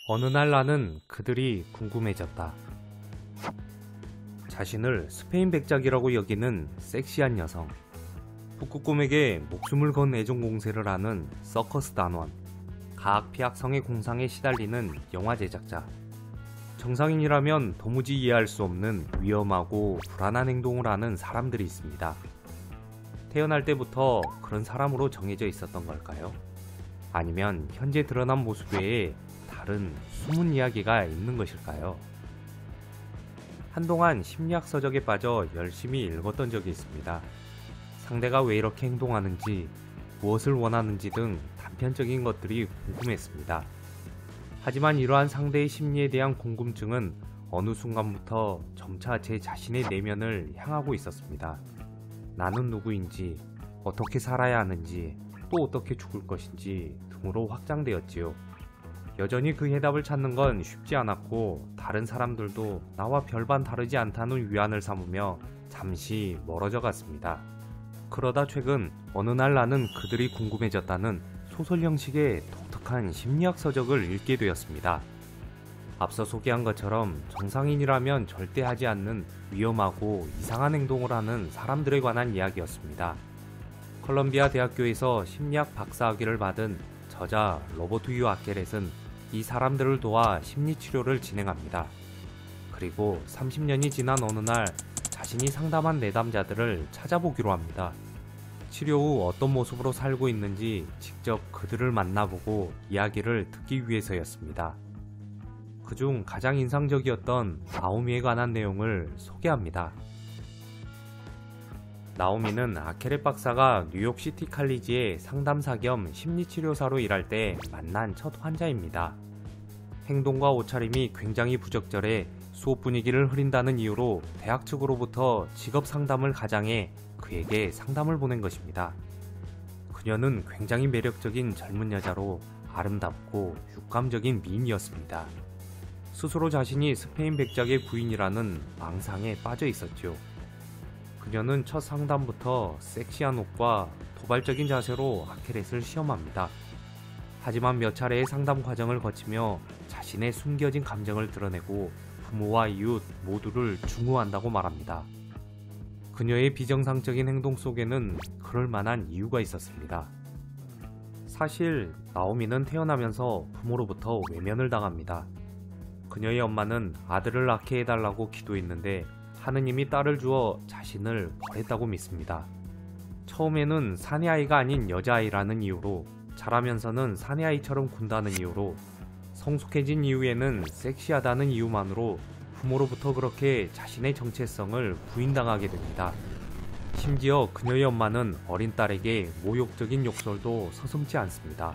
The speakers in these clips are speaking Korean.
어느 날 나는 그들이 궁금해졌다. 자신을 스페인 백작이라고 여기는 섹시한 여성, 북극곰에게 목숨을 건 애정 공세를 하는 서커스 단원, 가학피학성의 공상에 시달리는 영화 제작자, 정상인이라면 도무지 이해할 수 없는 위험하고 불안한 행동을 하는 사람들이 있습니다. 태어날 때부터 그런 사람으로 정해져 있었던 걸까요? 아니면 현재 드러난 모습 외에 다른 숨은 이야기가 있는 것일까요? 한동안 심리학 서적에 빠져 열심히 읽었던 적이 있습니다. 상대가 왜 이렇게 행동하는지, 무엇을 원하는지 등 단편적인 것들이 궁금했습니다. 하지만 이러한 상대의 심리에 대한 궁금증은 어느 순간부터 점차 제 자신의 내면을 향하고 있었습니다. 나는 누구인지, 어떻게 살아야 하는지, 또 어떻게 죽을 것인지 등으로 확장되었지요. 여전히 그 해답을 찾는 건 쉽지 않았고, 다른 사람들도 나와 별반 다르지 않다는 위안을 삼으며 잠시 멀어져 갔습니다. 그러다 최근 어느 날 나는 그들이 궁금해졌다는 소설 형식의 독특한 심리학 서적을 읽게 되었습니다. 앞서 소개한 것처럼 정상인이라면 절대 하지 않는 위험하고 이상한 행동을 하는 사람들에 관한 이야기였습니다. 컬럼비아 대학교에서 심리학 박사학위를 받은 저자 로버트 유 아케렛은 이 사람들을 도와 심리치료를 진행합니다. 그리고 30년이 지난 어느 날 자신이 상담한 내담자들을 찾아보기로 합니다. 치료 후 어떤 모습으로 살고 있는지 직접 그들을 만나보고 이야기를 듣기 위해서였습니다. 그중 가장 인상적이었던 나오미에 관한 내용을 소개합니다. 나오미는 아케렛 박사가 뉴욕 시티 칼리지의 상담사 겸 심리치료사로 일할 때 만난 첫 환자입니다. 행동과 옷차림이 굉장히 부적절해 수업 분위기를 흐린다는 이유로 대학 측으로부터 직업 상담을 가장해 그에게 상담을 보낸 것입니다. 그녀는 굉장히 매력적인 젊은 여자로 아름답고 육감적인 미인이었습니다. 스스로 자신이 스페인 백작의 부인이라는 망상에 빠져 있었죠. 그녀는 첫 상담부터 섹시한 옷과 도발적인 자세로 아케렛을 시험합니다. 하지만 몇 차례의 상담 과정을 거치며 자신의 숨겨진 감정을 드러내고 부모와 이웃 모두를 중후한다고 말합니다. 그녀의 비정상적인 행동 속에는 그럴 만한 이유가 있었습니다. 사실 나오미는 태어나면서 부모로부터 외면을 당합니다. 그녀의 엄마는 아들을 낳게 해달라고 기도했는데 하느님이 딸을 주어 자신을 버렸다고 믿습니다. 처음에는 사내아이가 아닌 여자아이라는 이유로, 자라면서는 사내아이처럼 군다는 이유로, 성숙해진 이후에는 섹시하다는 이유만으로 부모로부터 그렇게 자신의 정체성을 부인당하게 됩니다. 심지어 그녀의 엄마는 어린 딸에게 모욕적인 욕설도 서슴지 않습니다.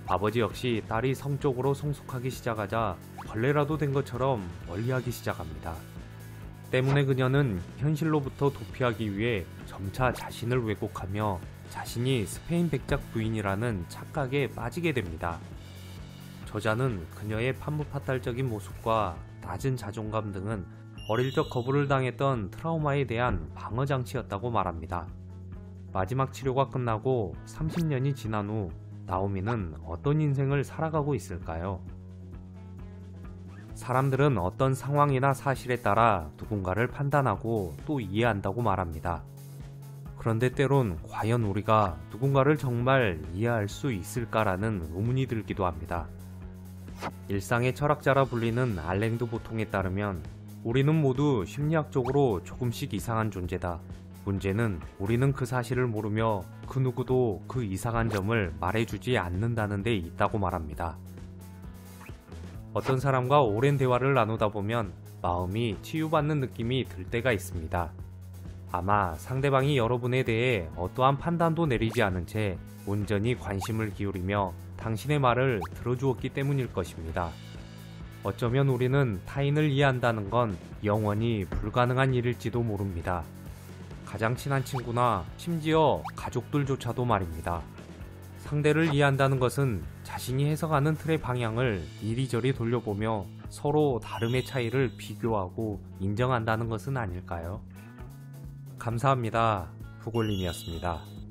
아버지 역시 딸이 성적으로 성숙하기 시작하자 벌레라도 된 것처럼 멀리하기 시작합니다. 때문에 그녀는 현실로부터 도피하기 위해 점차 자신을 왜곡하며 자신이 스페인 백작 부인이라는 착각에 빠지게 됩니다. 저자는 그녀의 판무파탈적인 모습과 낮은 자존감 등은 어릴 적 거부를 당했던 트라우마에 대한 방어장치였다고 말합니다. 마지막 치료가 끝나고 30년이 지난 후 나오미는 어떤 인생을 살아가고 있을까요? 사람들은 어떤 상황이나 사실에 따라 누군가를 판단하고 또 이해한다고 말합니다. 그런데 때론 과연 우리가 누군가를 정말 이해할 수 있을까라는 의문이 들기도 합니다. 일상의 철학자라 불리는 알랭 드 보통에 따르면 우리는 모두 심리학적으로 조금씩 이상한 존재다. 문제는 우리는 그 사실을 모르며 그 누구도 그 이상한 점을 말해주지 않는다는 데 있다고 말합니다. 어떤 사람과 오랜 대화를 나누다 보면 마음이 치유받는 느낌이 들 때가 있습니다. 아마 상대방이 여러분에 대해 어떠한 판단도 내리지 않은 채 온전히 관심을 기울이며 당신의 말을 들어주었기 때문일 것입니다. 어쩌면 우리는 타인을 이해한다는 건 영원히 불가능한 일일지도 모릅니다. 가장 친한 친구나 심지어 가족들조차도 말입니다. 상대를 이해한다는 것은 자신이 해석하는 틀의 방향을 이리저리 돌려보며 서로 다름의 차이를 비교하고 인정한다는 것은 아닐까요? 감사합니다. 후골님이었습니다.